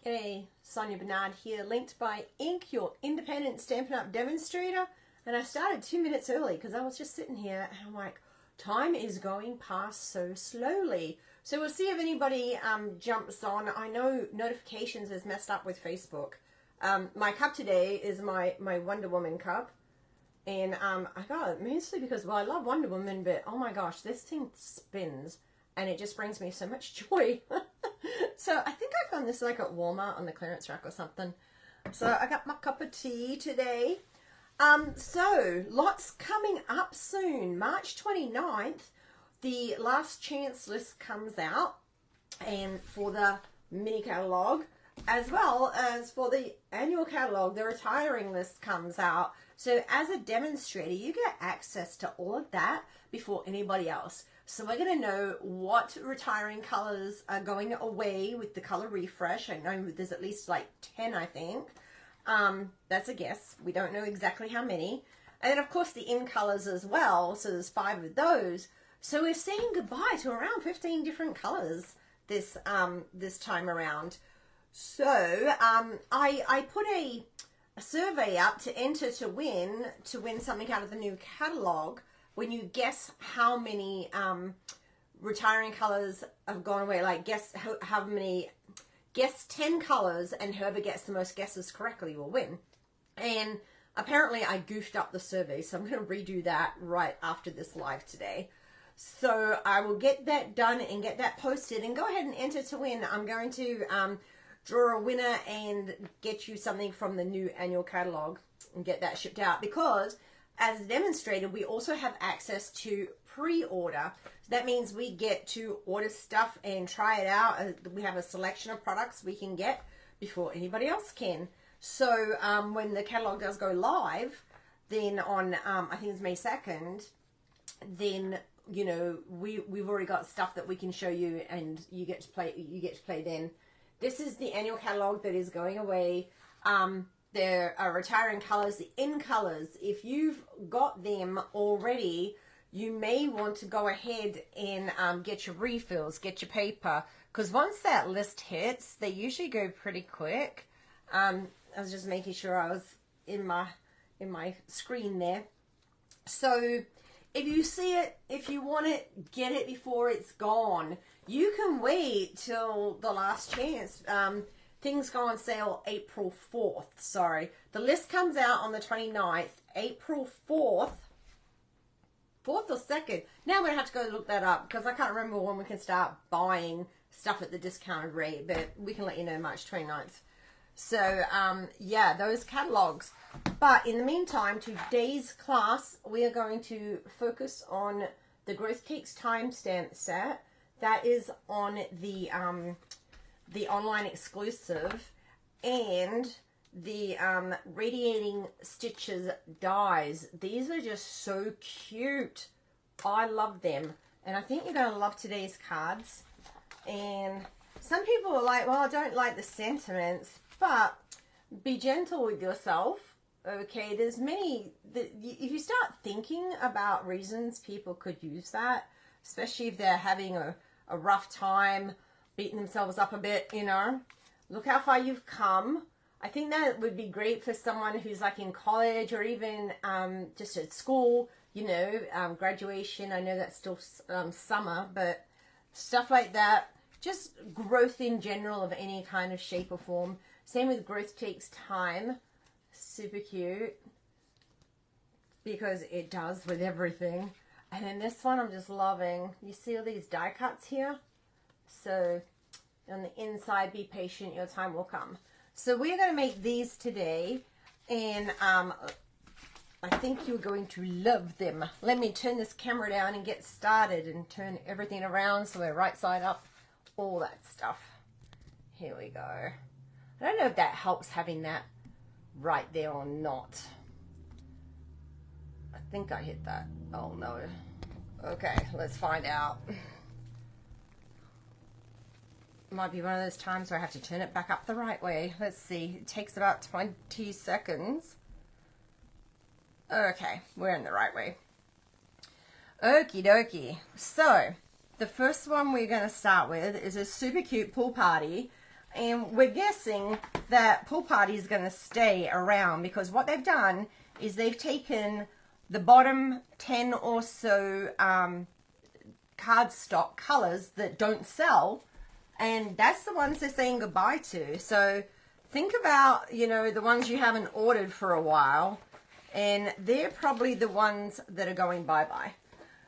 G'day, Sonia Bernard here, linked by Ink, your independent Stampin' Up! Demonstrator. And I started 2 minutes early because I was just sitting here and I'm like, time is going past so slowly. So we'll see if anybody jumps on. I know notifications is messed up with Facebook. My cup today is my Wonder Woman cup. And I got it mostly because, well, I love Wonder Woman, but oh my gosh, this thing spins. And it just brings me so much joy. So I think I found this like at Walmart on the clearance rack or something. So I got my cup of tea today. So lots coming up soon. March 29th, the last chance list comes out, and for the mini catalog, as well as for the annual catalog, the retiring list comes out. So as a demonstrator, you get access to all of that before anybody else. So we're going to know what retiring colors are going away with the color refresh. I know there's at least like 10, I think. That's a guess. We don't know exactly how many. And then, of course, the in colors as well. So there's 5 of those. So we're saying goodbye to around 15 different colors this time around. So I put a survey up to enter to win something out of the new catalog. When you guess how many retiring colors have gone away, like guess how many, guess 10 colors, and whoever gets the most guesses correctly will win. And apparently I goofed up the survey, so I'm going to redo that right after this live today. So I will get that done and get that posted and go ahead and enter to win. I'm going to draw a winner and get you something from the new annual catalog and get that shipped out, because as a demonstrator, we also have access to pre-order. So that means we get to order stuff and try it out. We have a selection of products we can get before anybody else can. So when the catalog does go live, then on, I think it's May 2nd, then, you know, we've already got stuff that we can show you, and you get to play then. This is the annual catalog that is going away. There are retiring colors, the in colors. If you've got them already, you may want to go ahead and get your refills, get your paper, because once that list hits, they usually go pretty quick. I was just making sure I was in my screen there. So if you see it, if you want it, get it before it's gone. You can wait till the last chance. Things go on sale April 4th, sorry. The list comes out on the 29th, April 4th. 4th or 2nd? Now I'm going to have to go look that up, because I can't remember when we can start buying stuff at the discounted rate, but we can let you know March 29th. So, yeah, those catalogs. But in the meantime, today's class, we are going to focus on the Growth Cakes timestamp set. That is on the online exclusive, and the radiating stitches dies. These are just so cute. I love them, and I think you're going to love today's cards. And some people are like, well, I don't like the sentiments, but be gentle with yourself. Okay, there's many, if you start thinking about reasons people could use that, especially if they're having a rough time, beating themselves up a bit, you know, look how far you've come. I think that would be great for someone who's like in college, or even just at school, you know, graduation. I know that's still summer, but stuff like that, just growth in general of any kind of shape or form. Same with Growth Takes Time. Super cute, because it does with everything. And then this one I'm just loving. You see all these die cuts here? So on the inside, be patient, your time will come. So we're going to make these today, and I think you're going to love them. Let me turn this camera down and get started and turn everything around so we're right side up, all that stuff. Here we go. I don't know if that helps having that right there or not. I think I hit that. Oh no. Okay, let's find out. Might be one of those times where I have to turn it back up the right way. Let's see. It takes about 20 seconds. Okay, we're in the right way. Okie dokie. So, the first one we're going to start with is a super cute pool party. And we're guessing that Pool Party is going to stay around because what they've done is they've taken the bottom 10 or so cardstock colors that don't sell, and that's the ones they're saying goodbye to. So think about, you know, the ones you haven't ordered for a while, and they're probably the ones that are going bye-bye.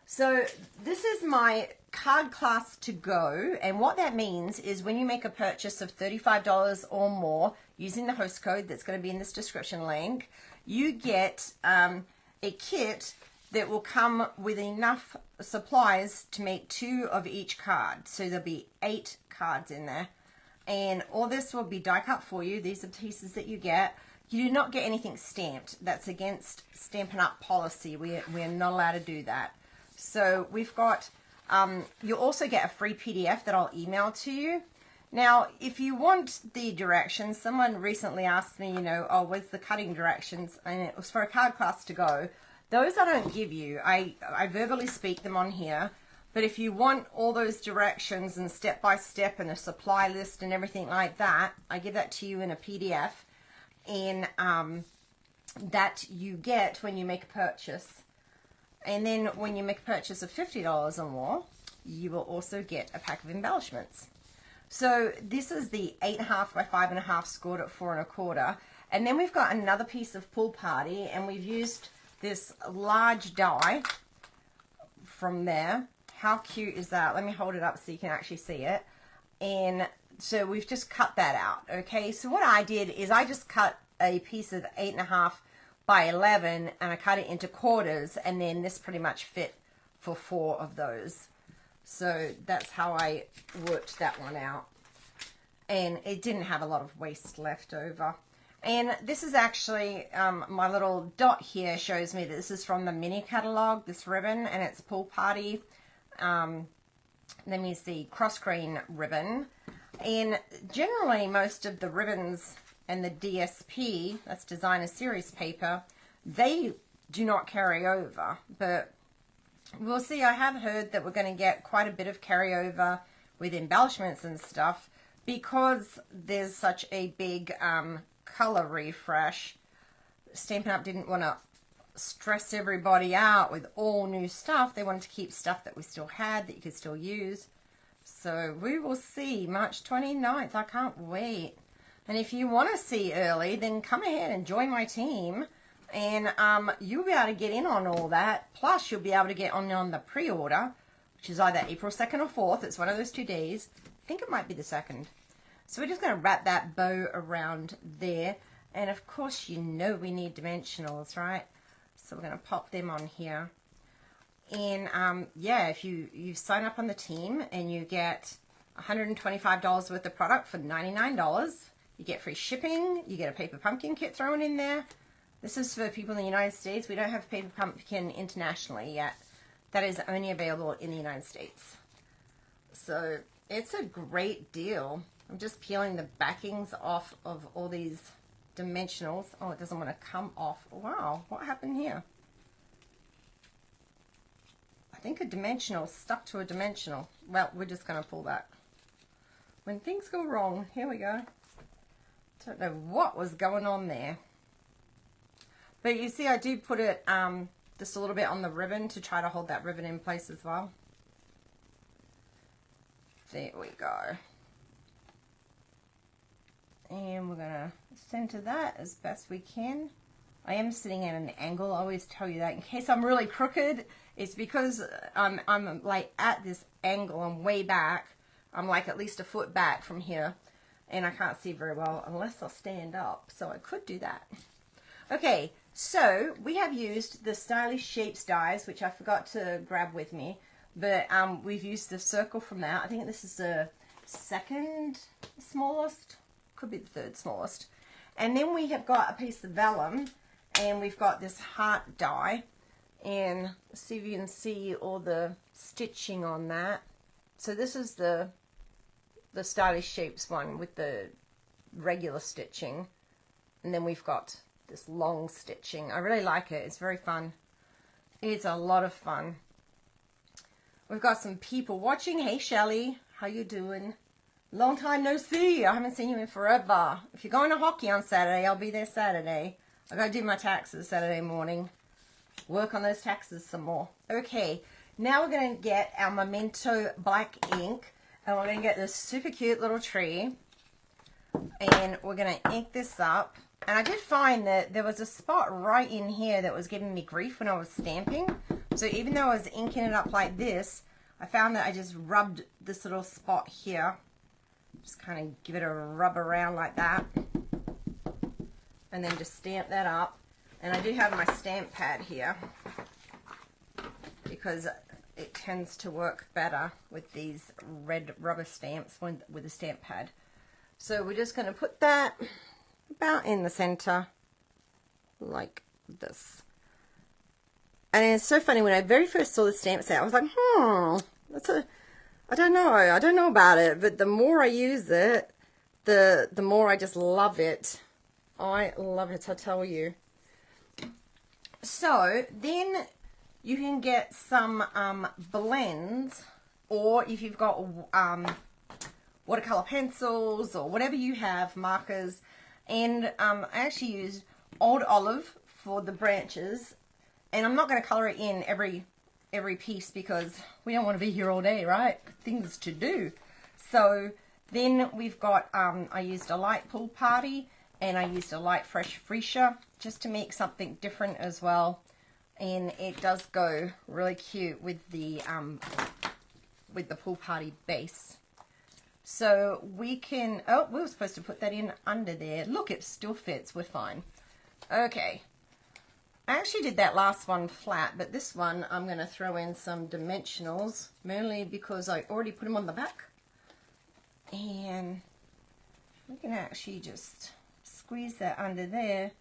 So this is my card class to go, and what that means is when you make a purchase of $35 or more using the host code that's going to be in this description link, you get a kit that will come with enough supplies to make 2 of each card. So there'll be 8 cards in there, and all this will be die cut for you. These are pieces that you get. You do not get anything stamped. That's against Stampin' Up policy. We're not allowed to do that. So we've got, you'll also get a free PDF that I'll email to you. Now, if you want the directions, someone recently asked me, you know, oh, where's the cutting directions? And it was for a card class to go. Those I don't give you. I verbally speak them on here. But if you want all those directions and step by step and a supply list and everything like that, I give that to you in a PDF. And that you get when you make a purchase. And then when you make a purchase of $50 or more, you will also get a pack of embellishments. So this is the 8.5 by 5.5 scored at 4 1/4. And then we've got another piece of Pool Party, and we've used this large die from there. How cute is that? Let me hold it up so you can actually see it. And so we've just cut that out. Okay, so what I did is I just cut a piece of 8.5 by 11, and I cut it into quarters, and then this pretty much fit for 4 of those. So that's how I worked that one out. And it didn't have a lot of waste left over. And this is actually, my little dot here shows me that this is from the mini catalog, this ribbon, and it's Pool Party. Let me see, cross grain ribbon. And generally most of the ribbons and the DSP, that's designer series paper, they do not carry over. But we'll see. I have heard that we're going to get quite a bit of carryover with embellishments and stuff because there's such a big color refresh. Stampin' Up! Didn't want to stress everybody out with all new stuff. They wanted to keep stuff that we still had that you could still use. So we will see March 29th. I can't wait. And if you want to see early, then come ahead and join my team. And you'll be able to get in on all that. Plus, you'll be able to get on the pre-order, which is either April 2nd or 4th. It's one of those 2 days. I think it might be the 2nd. So we're just going to wrap that bow around there. And of course, you know we need dimensionals, right? So we're going to pop them on here. And yeah, if you sign up on the team and you get $125 worth of product for $99, you get free shipping, you get a paper pumpkin kit thrown in there. This is for people in the United States. We don't have paper pumpkin internationally yet. That is only available in the United States. So it's a great deal. I'm just peeling the backings off of all these dimensionals. Oh, it doesn't want to come off. Wow, what happened here? I think a dimensional stuck to a dimensional. Well, we're just going to pull that. When things go wrong, here we go. Don't know what was going on there. But you see, I do put it just a little bit on the ribbon to try to hold that ribbon in place as well. There we go. And we're going to center that as best we can. I am sitting at an angle. I always tell you that in case I'm really crooked. It's because I'm like at this angle. I'm way back. I'm like at least a foot back from here. And I can't see very well unless I stand up. So I could do that. Okay, so we have used the Stylish Shapes dies, which I forgot to grab with me. But we've used the circle from that. I think this is the 2nd smallest. Could be the 3rd smallest. And then we have got a piece of vellum. And we've got this heart die. And see if you can see all the stitching on that. So this is the Stylish Shapes one with the regular stitching. And then we've got this long stitching. I really like it. It's very fun. It's a lot of fun. We've got some people watching. Hey, Shelley. How you doing? Long time no see. I haven't seen you in forever. If you're going to hockey on Saturday, I'll be there Saturday. I gotta do my taxes Saturday morning. Work on those taxes some more. Okay, now we're gonna get our Memento black ink, and we're gonna get this super cute little tree, and we're gonna ink this up. And I did find that there was a spot right in here that was giving me grief when I was stamping. So even though I was inking it up like this, I found that I just rubbed this little spot here. Just kind of give it a rub around like that. And then just stamp that up. And I do have my stamp pad here, because it tends to work better with these red rubber stamps with a stamp pad. So we're just going to put that about in the center like this. And it's so funny, when I very first saw the stamp set, I was like, I don't know about it, but the more I use it, the more I just love it. I love it, I tell you. So then you can get some blends, or if you've got watercolor pencils or whatever you have, markers. And I actually used Old Olive for the branches, and I'm not going to color it in every piece because we don't want to be here all day, right? Things to do. So then we've got, I used a light pool party, and I used a light fresh freesia just to make something different as well. And it does go really cute with the pool party base. So we can, oh, we were supposed to put that in under there. Look, it still fits, we're fine. Okay. I actually did that last one flat, but this one I'm going to throw in some dimensionals, mainly because I already put them on the back. And we can actually just squeeze that under there,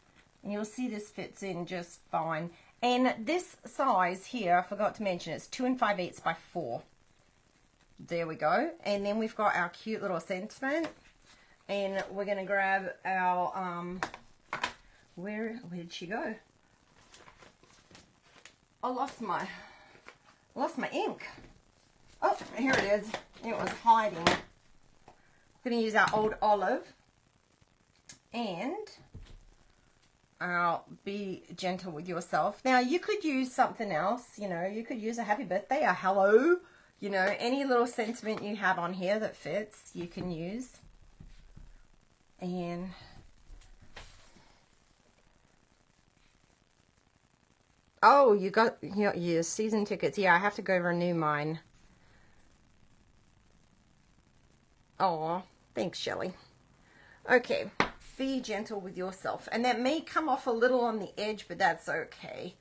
and you'll see this fits in just fine. And this size here, I forgot to mention, it's 2 5/8 by 4. There we go. And then we've got our cute little sentiment, and we're going to grab our where did she go? I lost my ink. Oh, here it is. It was hiding. I'm going to use our Old Olive, and I'll Be Gentle with Yourself. Now, you could use something else, you know, you could use a happy birthday, a hello, you know, any little sentiment you have on here that fits, you can use. And oh, you got your season tickets. Yeah, I have to go renew mine. Oh, thanks, Shelley. Okay, be gentle with yourself. And that may come off a little on the edge, but that's okay.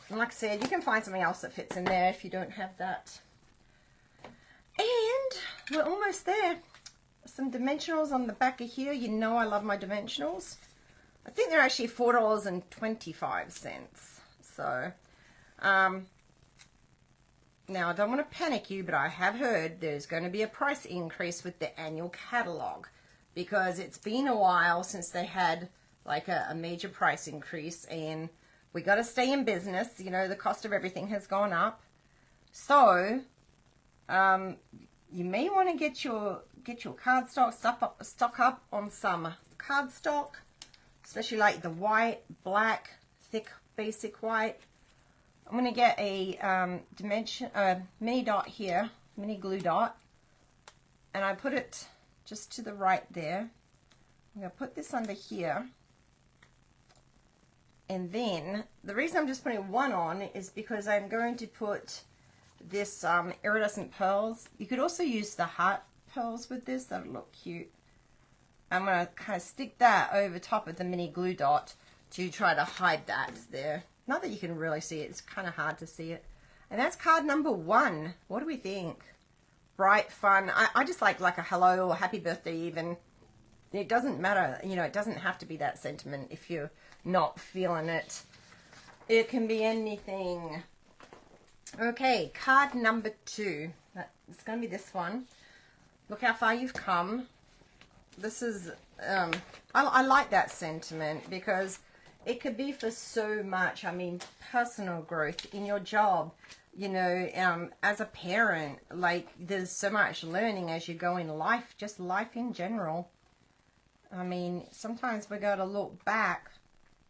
And like I said, you can find something else that fits in there if you don't have that. And we're almost there. Some dimensionals on the back of here. You know I love my dimensionals. I think they're actually $4.25. So, now I don't want to panic you, but I have heard there's going to be a price increase with the annual catalog, because it's been a while since they had like a major price increase, and we got to stay in business. You know, the cost of everything has gone up. So, you may want to get your cardstock stock up on some cardstock, especially like the white, black, thick, basic white. I'm going to get a mini dot here, mini glue dot, and I put it just to the right there. I'm going to put this under here, and then the reason I'm just putting one on is because I'm going to put this iridescent pearls. You could also use the heart pearls with this, that would look cute. I'm going to kind of stick that over top of the mini glue dot to try to hide that there. Not that you can really see it, it's kind of hard to see it. And that's card number 1. What do we think? Bright, fun. I just like a hello or happy birthday even. It doesn't matter, you know, it doesn't have to be that sentiment if you're not feeling it. It can be anything. Okay, card number 2. It's going to be this one. Look how far you've come. This is, I like that sentiment because It could be for so much. I mean, personal growth in your job, you know, as a parent, like there's so much learning as you go in life, just life in general. I mean, sometimes we got to look back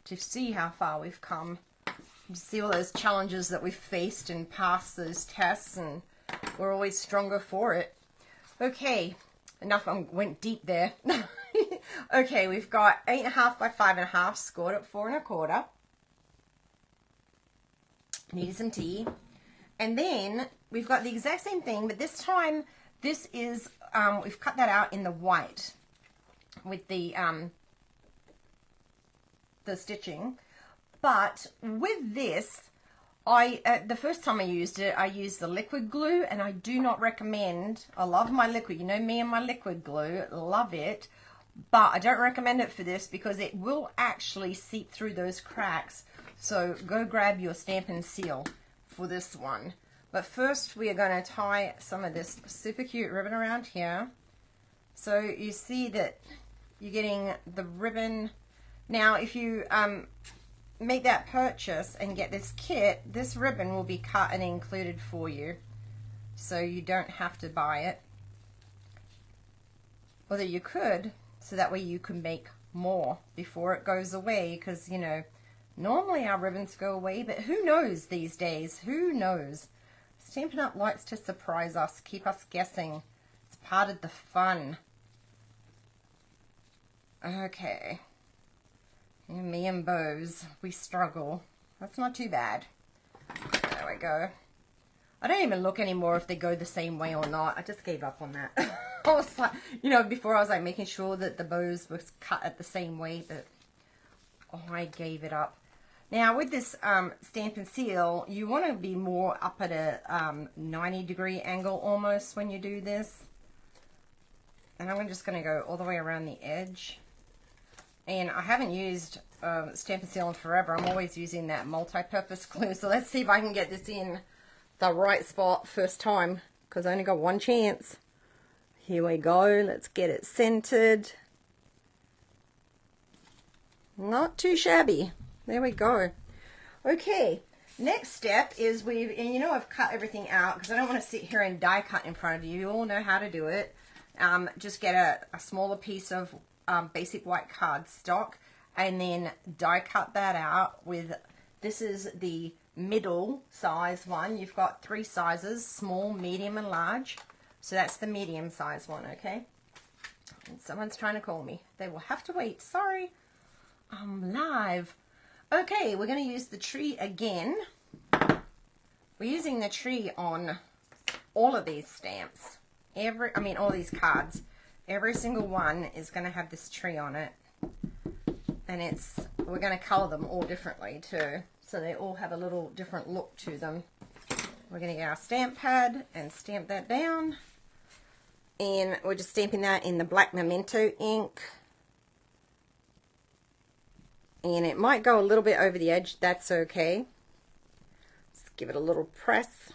to see how far we've come, to see all those challenges that we've faced and passed those tests, and we're always stronger for it. Okay, enough. I went deep there. Okay, we've got 8.5 by 5.5, scored at 4 1/4. Need some tea. And then we've got the exact same thing, but this time this is, we've cut that out in the white with the stitching. But with this, the first time I used it, I used the liquid glue, and I do not recommend, I love my liquid, you know me and my liquid glue, love it, but I don't recommend it for this because it will actually seep through those cracks. So go grab your Stampin' Seal for this one. But first we are going to tie some of this super cute ribbon around here. So you see that you're getting the ribbon. Now if you make that purchase and get this kit, this ribbon will be cut and included for you, so you don't have to buy it. Although you could, so that way you can make more before it goes away, because you know normally our ribbons go away, but who knows these days, who knows. Stampin' Up! Likes to surprise us, keep us guessing. It's part of the fun. Okay. Me and bows, we struggle. That's not too bad. There we go. I don't even look anymore if they go the same way or not. I just gave up on that. I was like, you know, before I was like making sure that the bows was cut at the same way, but oh, I gave it up. Now with this Stampin' Seal, you want to be more up at a 90-degree angle almost when you do this. And I'm just going to go all the way around the edge. And I haven't used Stampin' Seal in forever. I'm always using that multi-purpose glue. So let's see if I can get this in the right spot first time, because I only got one chance. Here we go. Let's get it centered. Not too shabby. There we go. Okay, next step is and you know I've cut everything out because I don't want to sit here and die cut in front of you. You all know how to do it. Just get a smaller piece of basic white cardstock and then die cut that out with, this is the middle size one. You've got 3 sizes, small, medium, and large. So that's the medium size one, okay? And someone's trying to call me. They will have to wait. Sorry. I'm live. Okay, we're going to use the tree again. We're using the tree on all of these stamps. All these cards. Every single one is going to have this tree on it. And we're going to color them all differently too. So they all have a little different look to them. We're going to get our stamp pad and stamp that down. And we're just stamping that in the black memento ink. And it might go a little bit over the edge. That's okay. Let's give it a little press.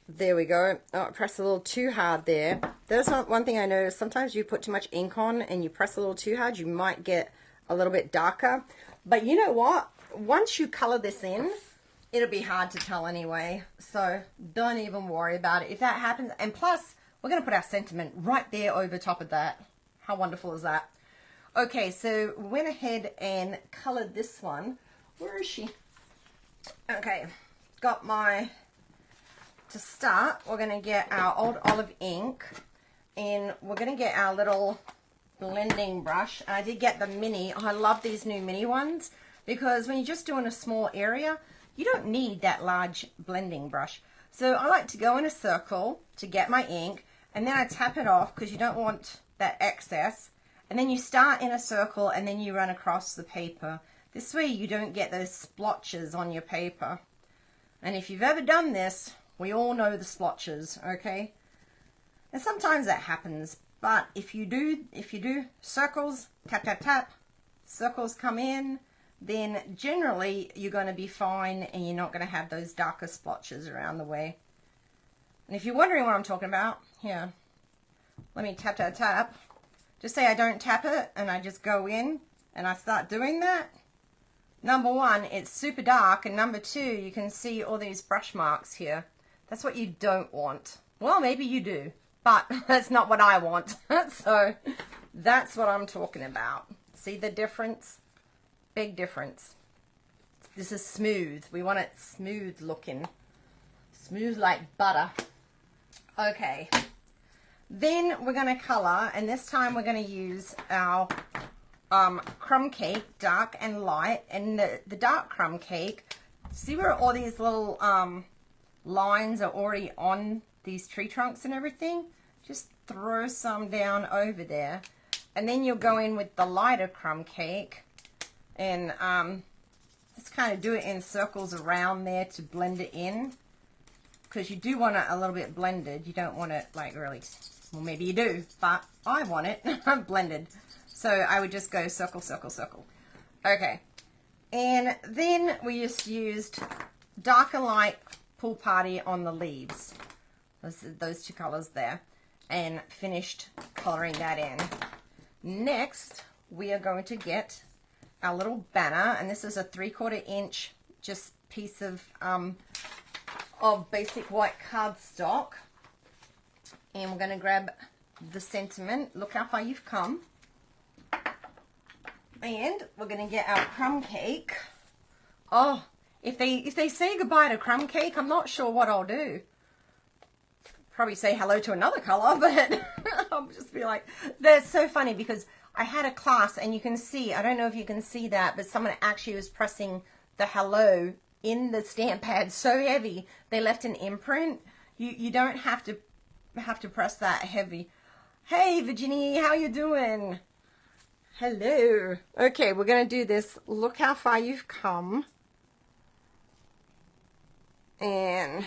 There we go. Oh, press a little too hard there. That's not one thing I noticed. Sometimes you put too much ink on and you press a little too hard, you might get a little bit darker. But you know what? Once you color this in, it'll be hard to tell anyway. So don't even worry about it if that happens. And plus, we're going to put our sentiment right there over top of that. How wonderful is that? Okay, so went ahead and colored this one. Where is she? Okay, got my... To start, we're going to get our old olive ink, and we're going to get our little blending brush. I did get the mini. I love these new mini ones because when you're just doing a small area, you don't need that large blending brush. So I like to go in a circle to get my ink, and then I tap it off because you don't want that excess. And then you start in a circle, and then you run across the paper. This way you don't get those splotches on your paper. And if you've ever done this, we all know the splotches, okay? And sometimes that happens, but if you do circles, tap, tap, tap, circles come in, then generally you're going to be fine and you're not going to have those darker splotches around the way. And if you're wondering what I'm talking about, here, let me tap, tap, tap. Just say I don't tap it and I just go in, and I start doing that, number one, it's super dark, and number two, you can see all these brush marks here. That's what you don't want. Well, maybe you do, but that's not what I want. So that's what I'm talking about. See the difference? Big difference. This is smooth. We want it smooth looking. Smooth like butter. Okay. Then we're going to color, and this time we're going to use our crumb cake, dark and light. And the dark crumb cake, see where all these little lines are already on these tree trunks and everything? Just throw some down over there. And then you'll go in with the lighter crumb cake and just kind of do it in circles around there to blend it in. Because you do want it a little bit blended. You don't want it like really, well, maybe you do, but I want it blended. So I would just go circle, circle, circle. Okay. And then we just used dark and light Pool Party on the leaves. Those two colors there. And finished coloring that in. Next, we are going to get our little banner. And this is a 3/4 inch just piece of basic white cardstock, and we're going to grab the sentiment. Look how far you've come. And we're going to get our crumb cake. Oh, if they say goodbye to crumb cake, I'm not sure what I'll do. Probably say hello to another color, but I'll just be like, that's so funny because I had a class, and you can see, I don't know if you can see that, but someone actually was pressing the hello in the stamp pad so heavy they left an imprint. You don't have to press that heavy. Hey Virginie, how you doing? Hello. Okay, we're gonna do this. Look how far you've come. And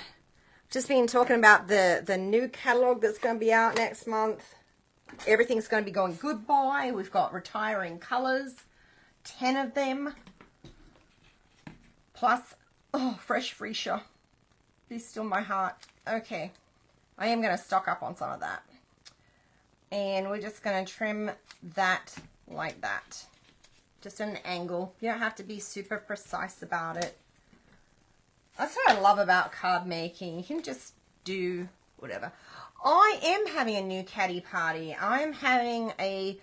just been talking about the new catalog that's going to be out next month. Everything's going to be going goodbye. We've got retiring colors, 10 of them, plus fresh freesia. Be still my heart. Okay, I am going to stock up on some of that. And we're just going to trim that like that. Just at an angle. You don't have to be super precise about it. That's what I love about card making. You can just do whatever. I am having a new caddy party. I'm having a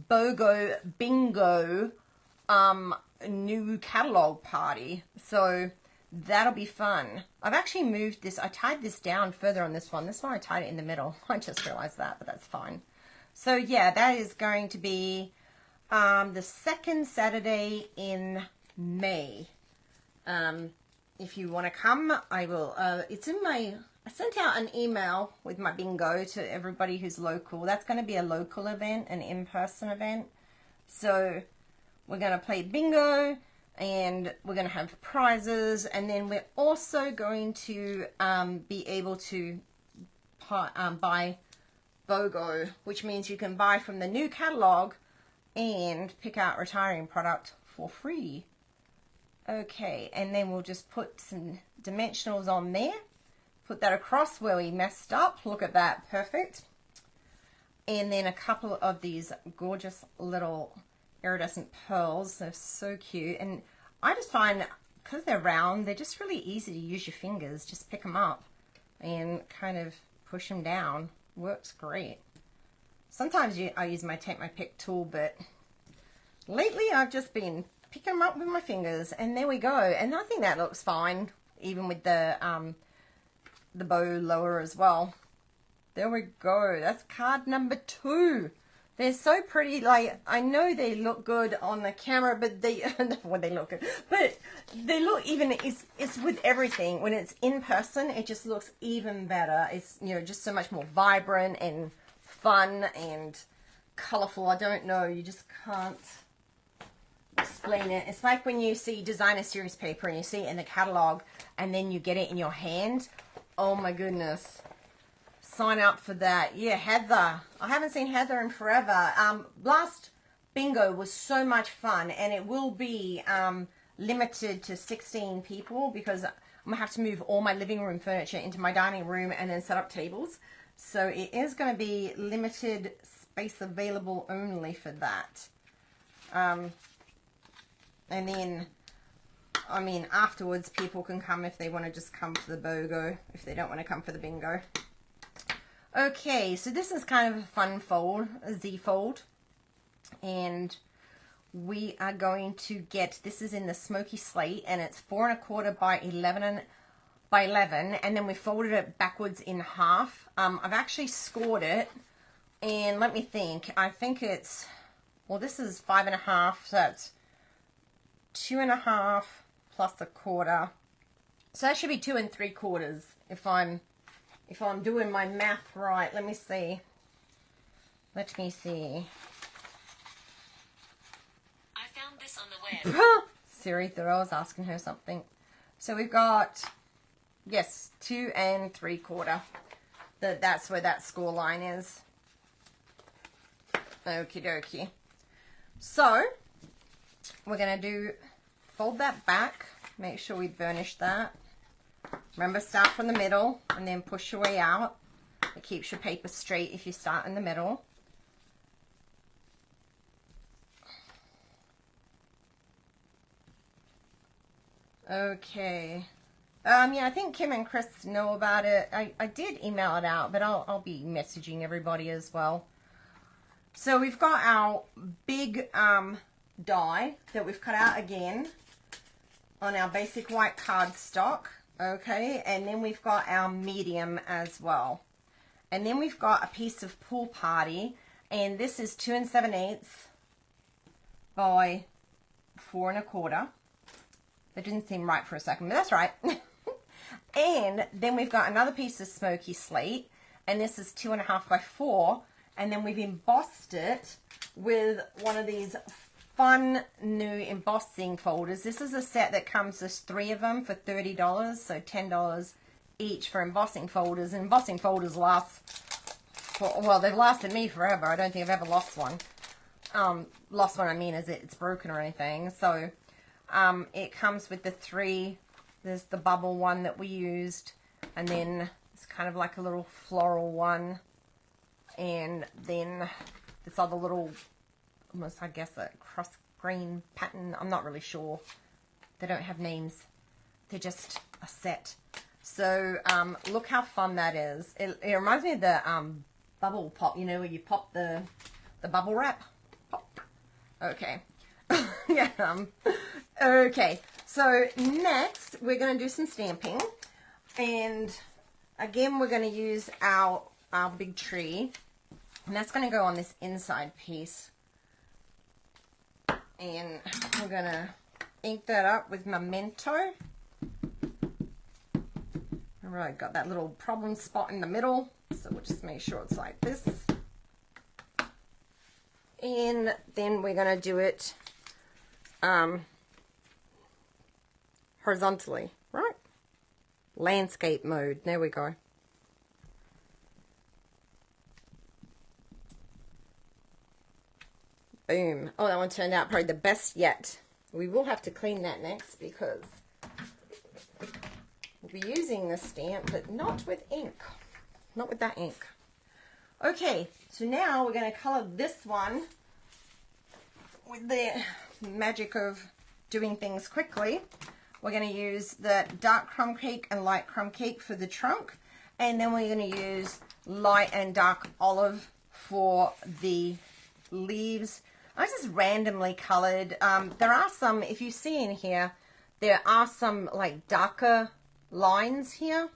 BOGO bingo new catalog party. So that'll be fun. I've actually moved this. I tied this down further on this one. This one I tied it in the middle. I just realized that, but that's fine. So yeah, that is going to be the second Saturday in May. If you want to come, I will. It's in my. I sent out an email with my bingo to everybody who's local. That's going to be a local event, an in-person event. So we're going to play bingo, and we're going to have prizes, and then we're also going to be able to buy BOGO, which means you can buy from the new catalog and pick out retiring product for free. Okay, and then we'll just put some dimensionals on there. Put that across where we messed up. Look at that, perfect. And then a couple of these gorgeous little iridescent pearls. They're so cute. And I just find, because they're round, they're just really easy to use your fingers. Just pick them up and kind of push them down. Works great. Sometimes I take my pick tool, but lately I've just been picking them up with my fingers, and there we go. And I think that looks fine, even with the bow lower as well. There we go. That's card number 2. They're so pretty. Like, I know they look good on the camera, but well, they look good, but they look even. It's with everything. When it's in person, it just looks even better. It's, you know, just so much more vibrant and fun and colorful. I don't know. You just can't explain it. It's like when you see designer series paper and you see it in the catalog and then you get it in your hand. Oh my goodness. Sign up for that. Yeah, Heather. I haven't seen Heather in forever. Last bingo was so much fun, and it will be limited to 16 people because I'm going to have to move all my living room furniture into my dining room and then set up tables. So it is going to be limited space available only for that. And then, I mean, afterwards people can come if they want to just come for the BOGO, if they don't want to come for the bingo. Okay, so this is kind of a fun fold, a Z fold. And we are going to get, this is in the Smoky Slate, and it's 4 1/4 by 11 by 11, and then we folded it backwards in half. I've actually scored it, and let me think. I think it's, well, this is 5 1/2, so that's 2 1/2 plus 1/4. So that should be 2 3/4 if I'm doing my math right. Let me see. Let me see. I found this on the web. Siri thought I was asking her something. So we've got, yes, 2 3/4. That's where that score line is. Okie dokie. So we're going to fold that back. Make sure we burnish that. Remember, start from the middle and then push your way out. It keeps your paper straight if you start in the middle. Okay. Yeah, I think Kim and Chris know about it. I did email it out, but I'll be messaging everybody as well. So we've got our big die that we've cut out again on our basic white cardstock. Okay, and then we've got our medium as well. And then we've got a piece of Pool Party, and this is 2 7/8 by 4 1/4. That didn't seem right for a second, but that's right. And then we've got another piece of Smoky Slate, and this is 2 1/2 by 4, and then we've embossed it with one of these fun new embossing folders. This is a set that comes with 3 of them for $30, so $10 each for embossing folders. And embossing folders last for, well, they've lasted me forever. I don't think I've ever lost one. Lost one, I mean, is it's broken or anything. So it comes with the 3. There's the bubble one that we used, and then it's kind of like a little floral one, and then this other little, almost, I guess, a cross green pattern. I'm not really sure. They don't have names. They're just a set. So look how fun that is. It reminds me of the bubble pop, you know, where you pop the bubble wrap. Pop. Okay. Yeah. Okay. So next we're going to do some stamping, and again we're going to use our big tree, and that's going to go on this inside piece. And we're going to ink that up with Memento. Remember, I got that little problem spot in the middle, so we'll just make sure it's like this. And then we're going to do it horizontally, right? Landscape mode. There we go. Boom. Oh, that one turned out probably the best yet. We will have to clean that next because we'll be using the stamp, but not with ink. Not with that ink. Okay, so now we're going to color this one with the magic of doing things quickly. We're going to use the dark crumb cake and light crumb cake for the trunk, and then we're going to use light and dark olive for the leaves. I just randomly colored. There are some, if you see in here, there are some like darker lines here.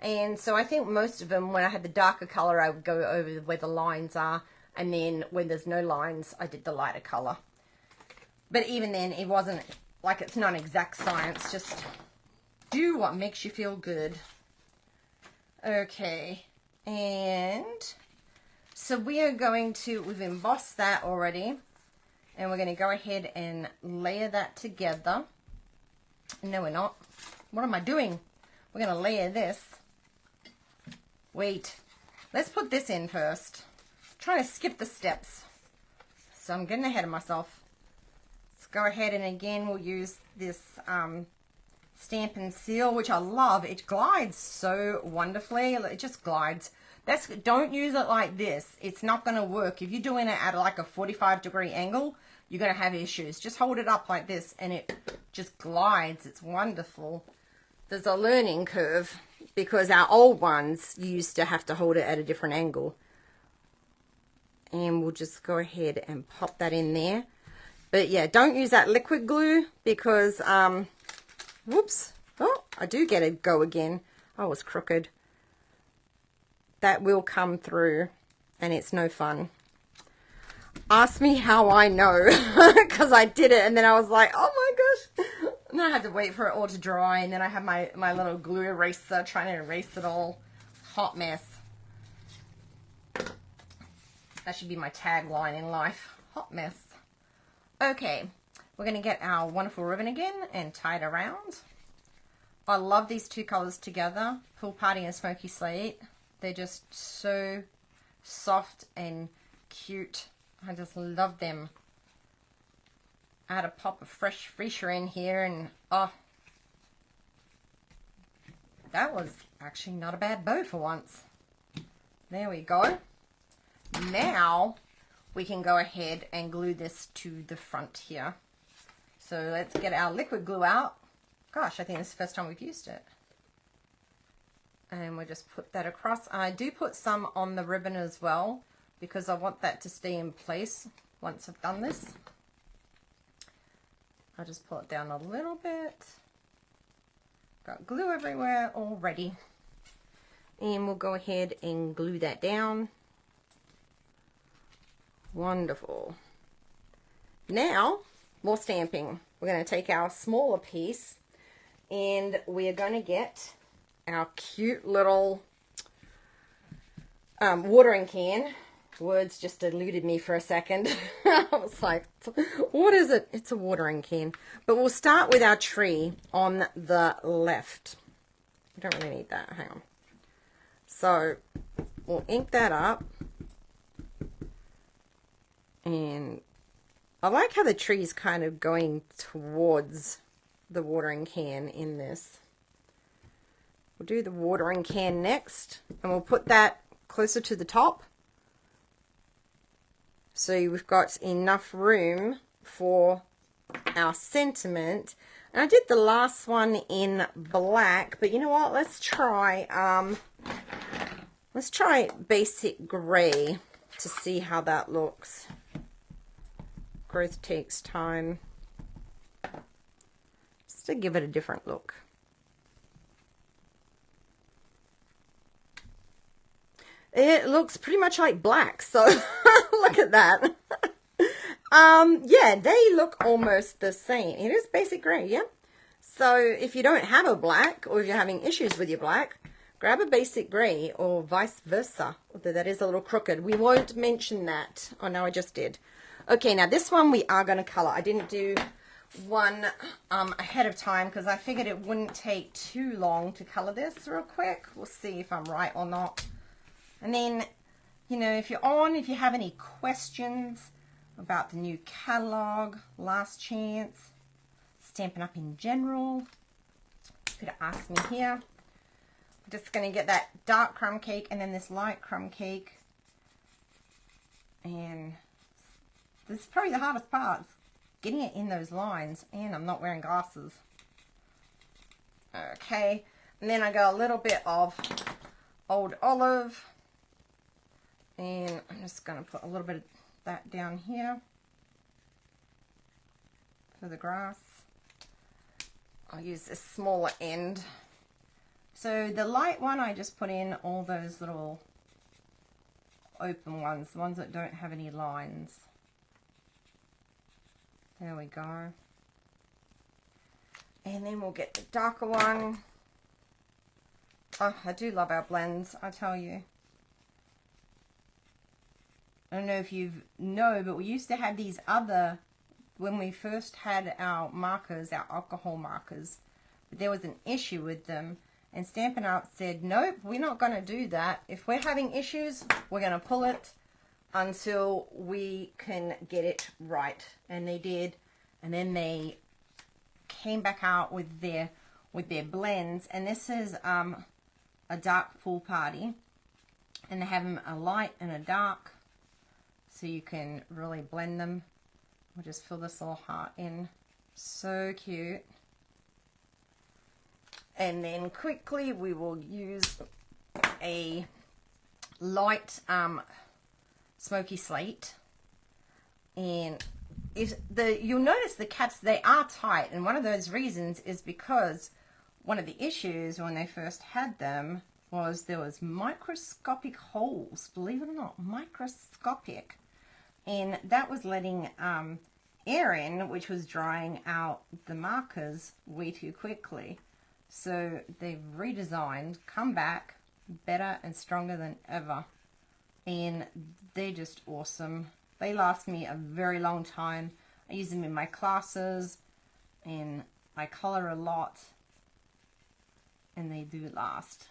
And so I think most of them, when I had the darker color, I would go over where the lines are. And then when there's no lines, I did the lighter color. But even then, it wasn't, like, it's not exact science. Just do what makes you feel good. Okay. And so we are going to, we've embossed that already. And we're going to go ahead and layer that together. No, we're not. What am I doing? We're going to layer this. Wait. Let's put this in first. I'm trying to skip the steps. So I'm getting ahead of myself. Let's go ahead and again we'll use this Stampin' Seal, which I love. It glides so wonderfully. It just glides. Don't use it like this. It's not going to work. If you're doing it at like a 45-degree angle, you're going to have issues. Just hold it up like this and it just glides. It's wonderful. There's a learning curve because our old ones, you used to have to hold it at a different angle. And we'll just go ahead and pop that in there. But yeah, don't use that liquid glue because, whoops. Oh, I do get it go again. I was crooked. That will come through and it's no fun. Ask me how I know because I did it and then I was like, oh my gosh. And then I had to wait for it all to dry and then I have my little glue eraser trying to erase it all. Hot mess. That should be my tagline in life. Hot mess. Okay, we're going to get our wonderful ribbon again and tie it around. I love these two colors together, Pool Party and Smoky Slate. They're just so soft and cute. I just love them. I had a pop of fresh freesia in here and oh, that was actually not a bad bow for once. There we go. Now we can go ahead and glue this to the front here. So let's get our liquid glue out. Gosh, I think this is the first time we've used it. And we'll just put that across. I do put some on the ribbon as well because I want that to stay in place once I've done this. I'll just pull it down a little bit. Got glue everywhere already. And we'll go ahead and glue that down. Wonderful. Now, more stamping. We're going to take our smaller piece and we're going to get our cute little watering can. Words just eluded me for a second. I was like, what is it? It's a watering can. But we'll start with our tree on the left. We don't really need that. Hang on. So we'll ink that up. And I like how the tree is kind of going towards the watering can in this. We'll do the watering can next, and we'll put that closer to the top. So we've got enough room for our sentiment. And I did the last one in black, but you know what? Let's try basic gray to see how that looks. Growth takes time. Just to give it a different look. It looks pretty much like black, so look at that. Yeah, they look almost the same. It is basic gray, yeah. So if you don't have a black, or if you're having issues with your black, grab a basic gray, or vice versa. Although that is a little crooked. We won't mention that. Oh no, I just did. Okay, now this one we are going to color. I didn't do one ahead of time because I figured it wouldn't take too long to color this real quick. We'll see if I'm right or not. And then, you know, if you have any questions about the new catalog, Last Chance, Stampin' Up in general, you could ask me here. I'm just going to get that dark crumb cake and then this light crumb cake. And this is probably the hardest part, getting it in those lines. And I'm not wearing glasses. Okay, and then I got a little bit of Old Olive. And I'm just going to put a little bit of that down here for the grass. I'll use this smaller end. So the light one, I just put in all those little open ones, the ones that don't have any lines. There we go. And then we'll get the darker one. Oh, I do love our blends, I tell you. I don't know if you know, but we used to have these other, when we first had our markers, our alcohol markers, but there was an issue with them, and Stampin' Up said, nope, we're not going to do that. If we're having issues, we're going to pull it until we can get it right. And they did, and then they came back out with their blends, and this is a dark pool party, and they have them a light and a dark, so you can really blend them We'll just fill this little heart in. So cute. And then quickly we will use a light smoky slate. And you'll notice the caps, they are tight, and one of those reasons is because one of the issues when they first had them was there was microscopic holes, believe it or not, microscopic, and that was letting air in, which was drying out the markers way too quickly. So they've redesigned, come back better and stronger than ever, and they're just awesome. They last me a very long time. I use them in my classes and I color a lot, and they do last.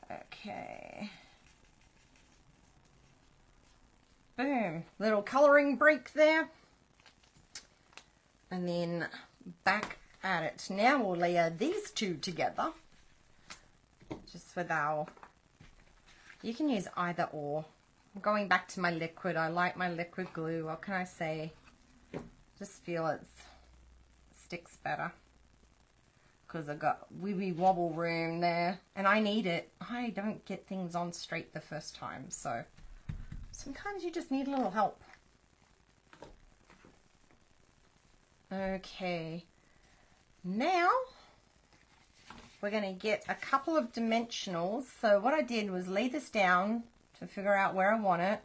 Okay. Boom. Little coloring break there. And then back at it. Now we'll layer these two together. Just with our, you can use either or. I'm going back to my liquid. I like my liquid glue. What can I say? Just feel it sticks better. Because I've got wee wobble room there. And I need it. I don't get things on straight the first time. So sometimes you just need a little help. Okay. Now we're going to get a couple of dimensionals. So what I did was lay this down to figure out where I want it,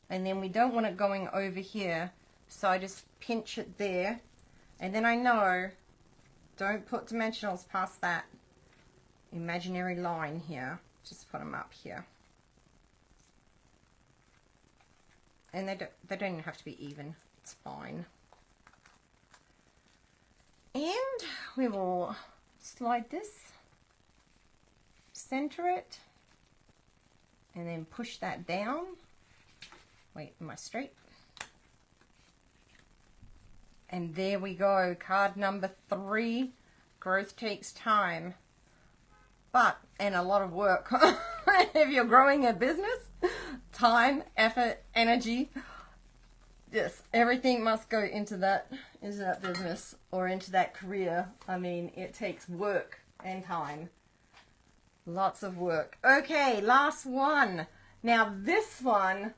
and then we don't want it going over here, so I just pinch it there, and then I know don't put dimensionals past that imaginary line here, just put them up here, and they don't even have to be even, it's fine. And we will slide this, center it, and then push that down. Wait, am I straight? And there we go, card number 3. Growth takes time, and a lot of work. If you're growing a business, time, effort, energy, yes, everything must go into that business or into that career. I mean, it takes work and time. Lots of work. Okay, last one. Now this one,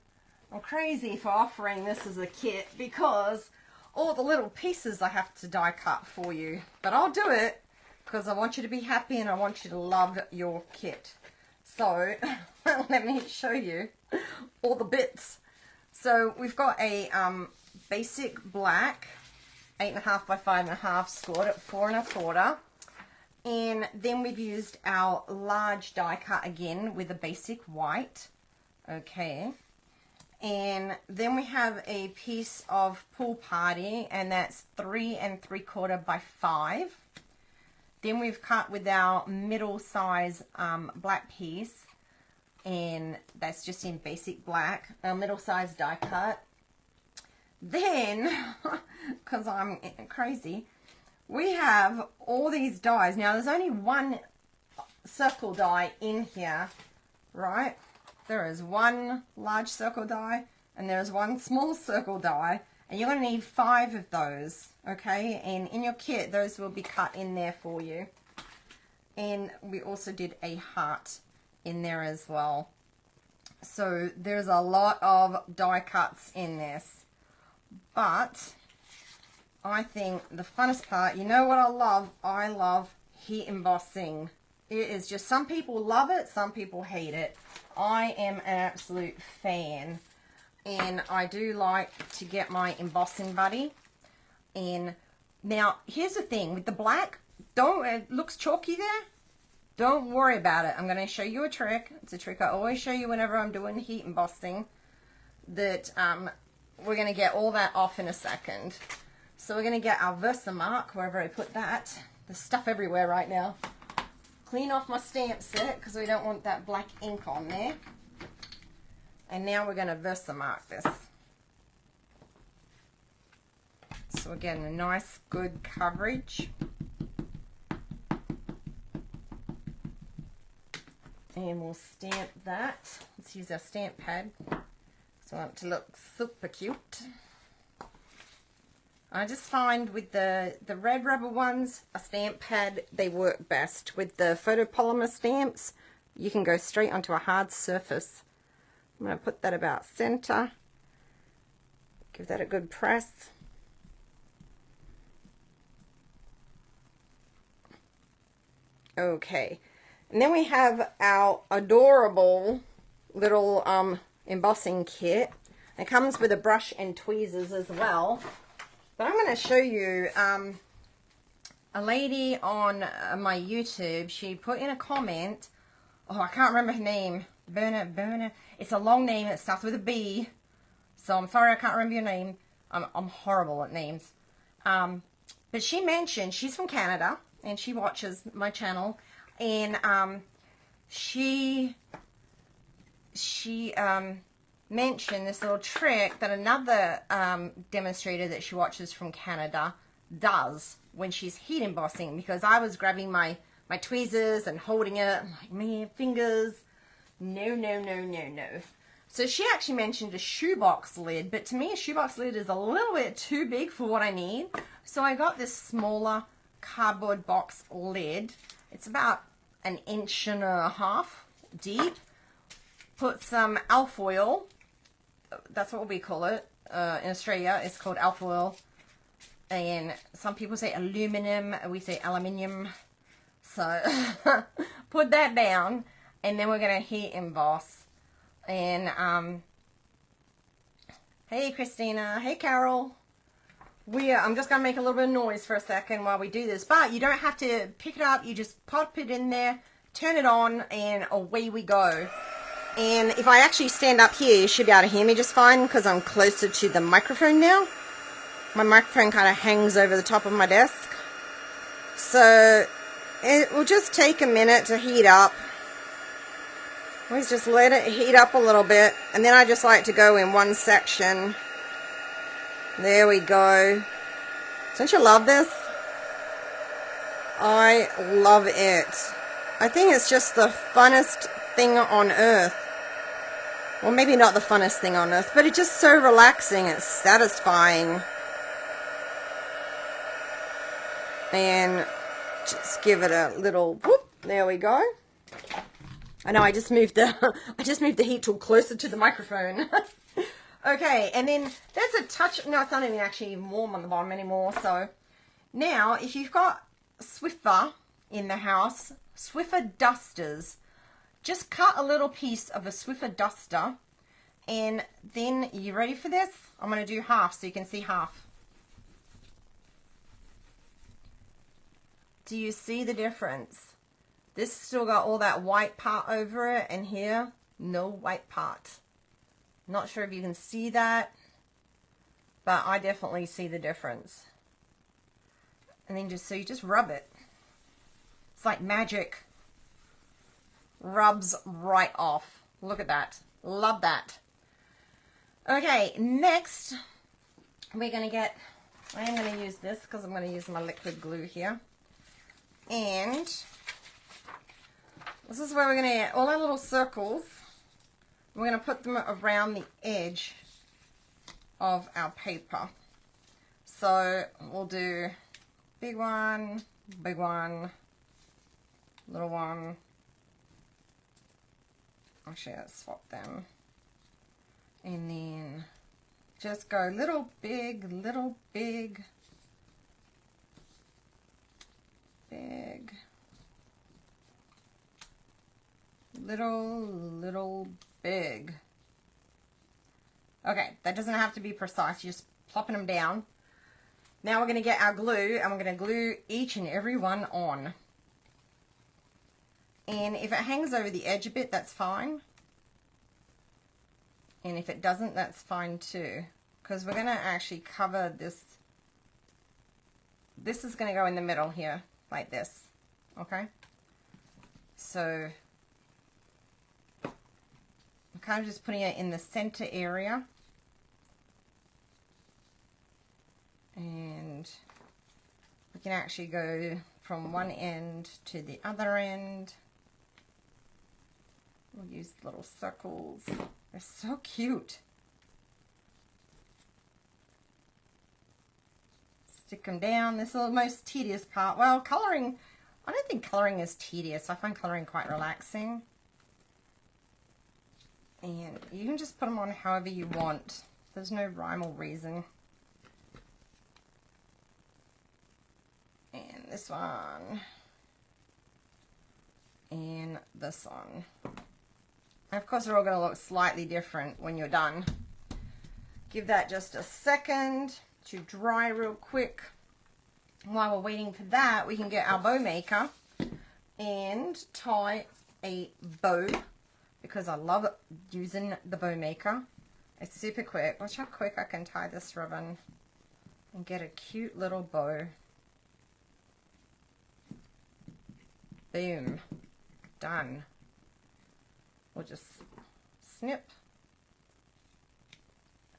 I'm crazy for offering this as a kit because all the little pieces I have to die cut for you. But I'll do it because I want you to be happy and I want you to love your kit. So let me show you all the bits. So we've got a basic black 8.5 by 5.5 scored at 4 1/4. And then we've used our large die cut again with a basic white. Okay. And then we have a piece of Pool Party, and that's 3 3/4 by 5. Then we've cut with our middle size black piece, and that's just in basic black, our middle size die cut. Then, because I'm crazy, we have all these dies. Now, there's only one circle die in here, right? There is one large circle die, and there's one small circle die, and you're going to need 5 of those, okay? And in your kit, those will be cut in there for you. And we also did a heart in there as well. So there's a lot of die cuts in this. But I think the funnest part, you know what I love? I love heat embossing. It is just, some people love it, some people hate it. I am an absolute fan. And I do like to get my embossing buddy. And now, here's the thing. With the black, it looks chalky there. Don't worry about it. I'm going to show you a trick. It's a trick I always show you whenever I'm doing heat embossing. That we're going to get all that off in a second. So we're going to get our Versamark, wherever I put that. There's stuff everywhere right now. Clean off my stamp set because we don't want that black ink on there. And now we're going to Versamark this. So we're getting a nice, good coverage. And we'll stamp that. Let's use our stamp pad. So I want it to look super cute. I just find with the red rubber ones, a stamp pad, they work best. With the photopolymer stamps, you can go straight onto a hard surface. I'm going to put that about center. Give that a good press. Okay, and then we have our adorable little embossing kit. It comes with a brush and tweezers as well. But I'm going to show you a lady on my YouTube. She put in a comment. Oh, I can't remember her name. Berna. It's a long name. It starts with a B. So I'm sorry I can't remember your name. I'm horrible at names. But she mentioned, she's from Canada, and she watches my channel. And she mentioned this little trick that another demonstrator that she watches from Canada does when she's heat embossing, because I was grabbing my tweezers and holding it. I'm like, man, fingers. No. So she actually mentioned a shoebox lid, but to me a shoebox lid is a little bit too big for what I need. So I got this smaller cardboard box lid. It's about 1.5 inches deep. Put some alfoil. That's what we call it. In Australia, it's called alfoil. And some people say aluminum, we say aluminium. So put that down, and then we're going to heat emboss. And hey Christina, hey Carol. I'm just going to make a little bit of noise for a second while we do this. But you don't have to pick it up. You just pop it in there, turn it on, and away we go. And if I actually stand up here, you should be able to hear me just fine because I'm closer to the microphone now. My microphone kind of hangs over the top of my desk. So it will just take a minute to heat up. Always just let it heat up a little bit. And then I just like to go in one section. There we go. Don't you love this? I love it. I think it's just the funnest thing on earth. Well, maybe not the funnest thing on earth, but it's just so relaxing. It's satisfying. And just give it a little whoop. There we go. I know I just moved the heat tool closer to the microphone. Okay, and then there's a touch. No, it's not even actually warm on the bottom anymore. So now, if you've got Swiffer in the house, Swiffer dusters, just cut a little piece of a Swiffer duster, and then you ready for this? I'm going to do half so you can see half. Do you see the difference? This still got all that white part over it, and here, no white part. Not sure if you can see that, but I definitely see the difference. And then so you just rub it. It's like magic. Rubs right off. Look at that. Love that. Okay, next we're going to get, I am going to use this because I'm going to use my liquid glue here. And this is where we're going to get all our little circles. We're going to put them around the edge of our paper. So we'll do big one, little one. Actually, let's swap them. And then just go little, big, big, little, big. Okay, that doesn't have to be precise. You're just plopping them down. Now we're going to get our glue, and we're going to glue each and every one on. And if it hangs over the edge a bit, that's fine. And if it doesn't, that's fine too. Because we're going to actually cover this. This is going to go in the middle here, like this. Okay? So I'm kind of just putting it in the center area. And we can actually go from one end to the other end. We'll use little circles. They're so cute. stick them down. This is the most tedious part. Well, colouring, I don't think colouring is tedious. I find colouring quite relaxing. And you can just put them on however you want. There's no rhyme or reason. And this one. And this one. And of course they're all going to look slightly different when you're done. Give that just a second to dry real quick. While we're waiting for that, we can get our bow maker and tie a bow, because I love using the bow maker. It's super quick. Watch how quick I can tie this ribbon and get a cute little bow. Boom. Done. We'll just snip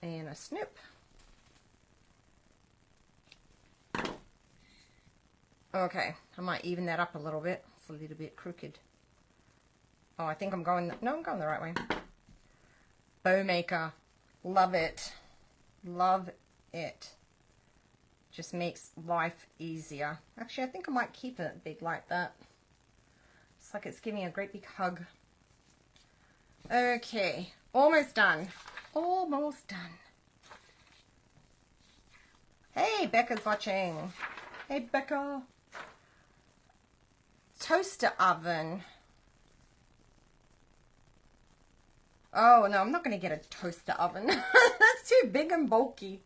and a snip. Okay, I might even that up a little bit. It's a little bit crooked. Oh, I think I'm going, no, I'm going the right way. Bow maker. Love it. Love it. Just makes life easier. Actually, I think I might keep it big like that. It's like it's giving a great big hug. Okay, almost done. Almost done. Hey, Becca's watching. Hey, Becca. Toaster oven. Oh, no, I'm not going to get a toaster oven. That's too big and bulky.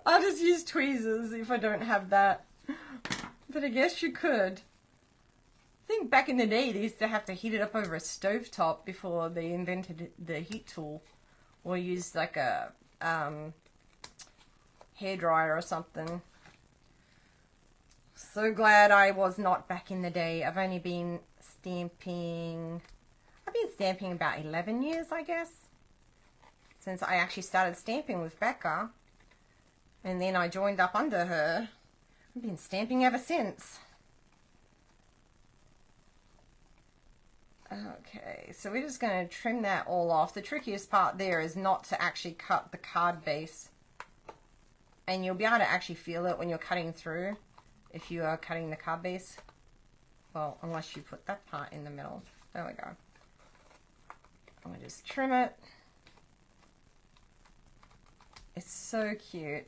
I'll just use tweezers if I don't have that. But I guess you could. I think back in the day, they used to have to heat it up over a stovetop before they invented the heat tool. Or used like a hairdryer or something. So glad I was not back in the day. I've only been stamping... I've been stamping about 11 years, I guess. Since I actually started stamping with Becca. And then I joined up under her. I've been stamping ever since. Okay, so we're just going to trim that all off. The trickiest part there is not to actually cut the card base. And you'll be able to actually feel it when you're cutting through, if you are cutting the card base. Well, unless you put that part in the middle. There we go. I'm going to just trim it. It's so cute.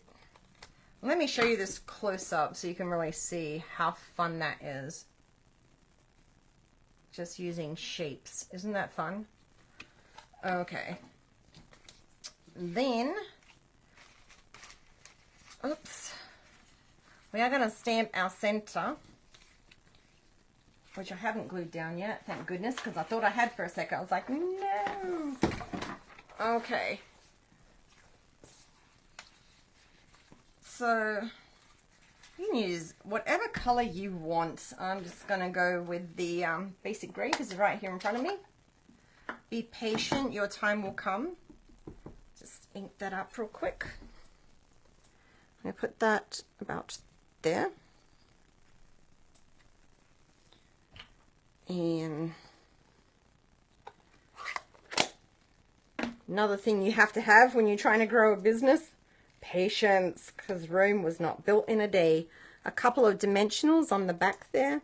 Let me show you this close up so you can really see how fun that is. Just using shapes. Isn't that fun? Okay. Then, oops, we are going to stamp our center, which I haven't glued down yet, thank goodness, because I thought I had for a second. I was like, no. Okay. So, you can use whatever color you want. I'm just going to go with the basic gray because it's right here in front of me. Be patient, your time will come. Just ink that up real quick. I'm going to put that about there. And another thing you have to have when you're trying to grow a business, patience, because Rome was not built in a day. A couple of dimensionals on the back there,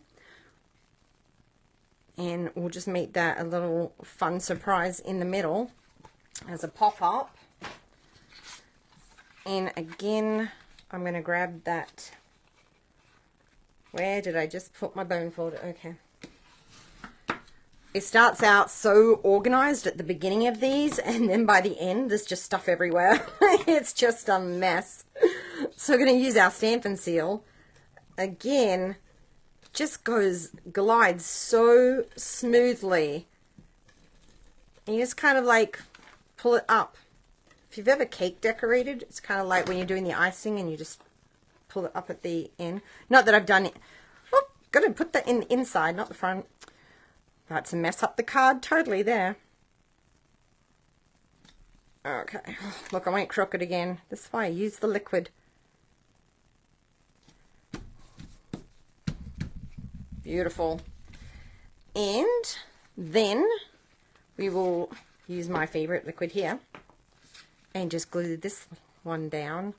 and we'll just make that a little fun surprise in the middle as a pop-up. And again, I'm going to grab that. Where did I just put my bone folder? Okay. It starts out so organized at the beginning of these, and then by the end, there's just stuff everywhere. It's just a mess. So we're going to use our Stampin' Seal. Again, just glides so smoothly. And you just kind of like pull it up. If you've ever cake decorated, it's kind of like when you're doing the icing and you just pull it up at the end. Not that I've done it. Oh, got to put that in the inside, not the front. About to mess up the card totally there. Okay, look, I went crooked again. This is why I use the liquid. Beautiful. And then we will use my favorite liquid here and just glue this one down.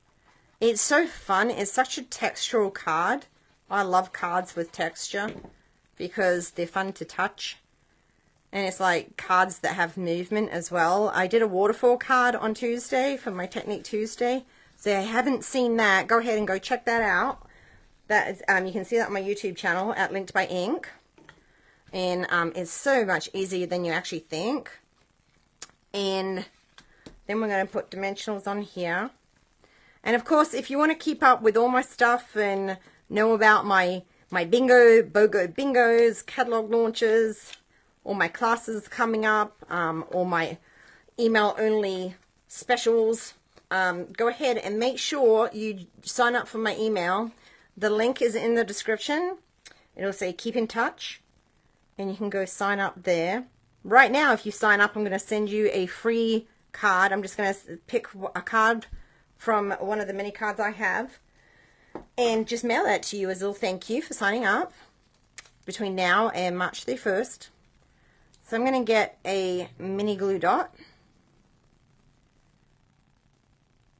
It's so fun. It's such a textural card. I love cards with texture because they're fun to touch. And it's like cards that have movement as well. I did a waterfall card on Tuesday for my Technique Tuesday. So if you haven't seen that, go ahead and go check that out. That is, you can see that on my YouTube channel at Linked by Ink. And it's so much easier than you actually think. And then we're going to put dimensionals on here. And of course, if you want to keep up with all my stuff and know about my BOGO bingos, catalog launches, all my classes coming up, all my email only specials, go ahead and make sure you sign up for my email. The link is in the description. It'll say keep in touch, and you can go sign up there. Right now, if you sign up, I'm going to send you a free card. I'm just going to pick a card from one of the many cards I have and just mail that to you as a little thank you for signing up between now and March 31st. So I'm going to get a mini glue dot,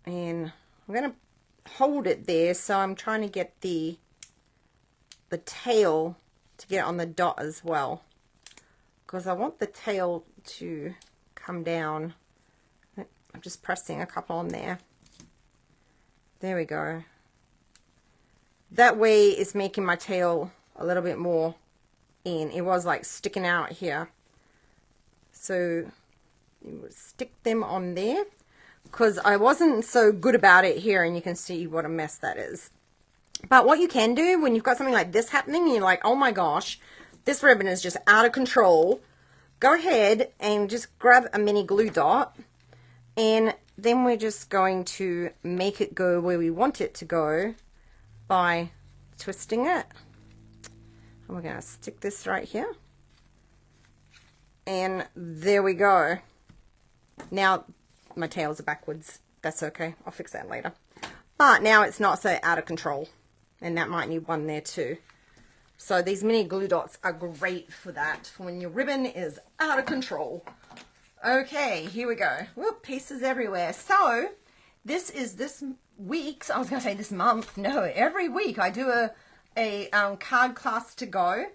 and I'm going to hold it there, so I'm trying to get the tail to get on the dot as well, because I want the tail to come down. I'm just pressing a couple on there. There we go. That way it's making my tail a little bit more in. It was like sticking out here. So you would stick them on there, because I wasn't so good about it here, and you can see what a mess that is. But what you can do when you've got something like this happening, and you're like, oh my gosh, this ribbon is just out of control, go ahead and just grab a mini glue dot, and then we're just going to make it go where we want it to go by twisting it. And we're going to stick this right here. And there we go. Now my tails are backwards. That's okay. I'll fix that later. But now it's not so out of control. And that might need one there too. So these mini glue dots are great for that, for when your ribbon is out of control. Okay, here we go. Whoop, pieces everywhere. So this is this week's, I was going to say this month. No, every week I do a card class to go.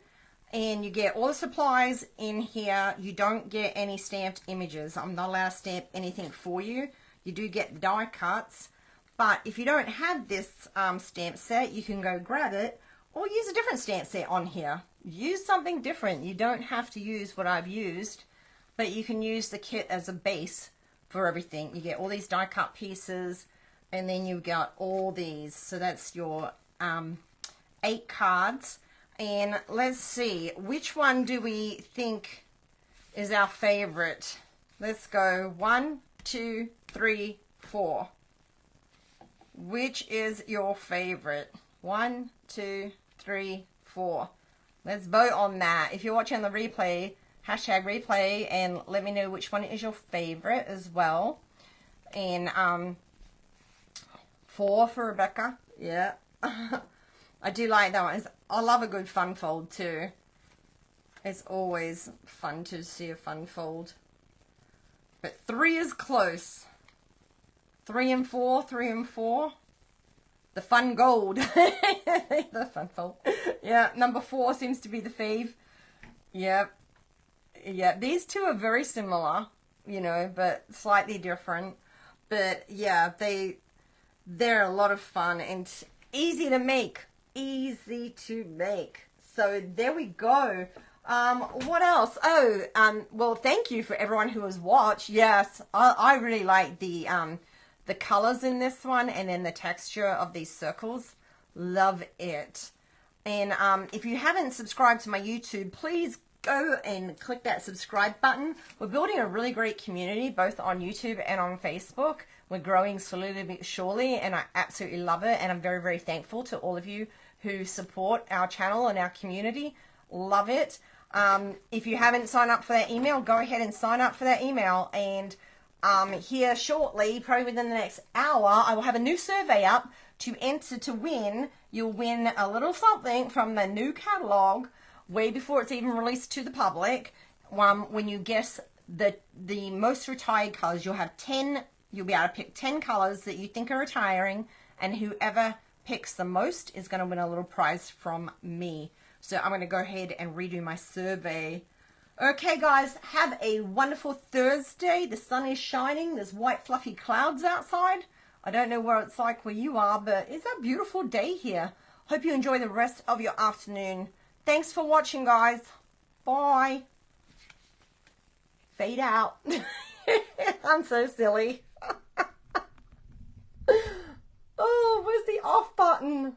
And you get all the supplies in here. You don't get any stamped images. I'm not allowed to stamp anything for you. You do get the die cuts. But if you don't have this stamp set, you can go grab it or use a different stamp set on here. Use something different. You don't have to use what I've used, but you can use the kit as a base for everything. You get all these die cut pieces, and then you've got all these. So that's your 8 cards. And let's see, which one do we think is our favorite? Let's go 1, 2, 3, 4. Which is your favorite? 1, 2, 3, 4. Let's vote on that. If you're watching the replay, hashtag replay, and let me know which one is your favorite as well. And 4 for Rebecca. Yeah. I do like that one. I love a good fun fold too. It's always fun to see a fun fold. But 3 is close. 3 and 4, 3 and 4. The fun gold. The fun fold. Yeah, number 4 seems to be the fave. Yep. Yeah, these two are very similar, you know, but slightly different. But yeah, they're a lot of fun and easy to make. Easy to make. So there we go. What else? Oh, well, thank you for everyone who has watched. Yes, I really like the colors in this one, and then the texture of these circles. Love it. And if you haven't subscribed to my YouTube, please go and click that subscribe button. We're building a really great community, both on YouTube and on Facebook. We're growing slowly but surely, and I absolutely love it. And I'm very, very thankful to all of you who support our channel and our community. Love it. If you haven't signed up for that email, go ahead and sign up for that email. And here shortly, probably within the next hour, I will have a new survey up to enter to win. You'll win a little something from the new catalog way before it's even released to the public. When you guess the most retired colors, you'll have 10. You'll be able to pick 10 colors that you think are retiring, and whoever picks the most is going to win a little prize from me. So I'm going to go ahead and redo my survey. Okay guys, have a wonderful Thursday. The sun is shining. There's white fluffy clouds outside. I don't know what it's like where you are, but it's a beautiful day here. Hope you enjoy the rest of your afternoon. Thanks for watching, guys. Bye. Fade out. I'm so silly. Oh, where's the off button?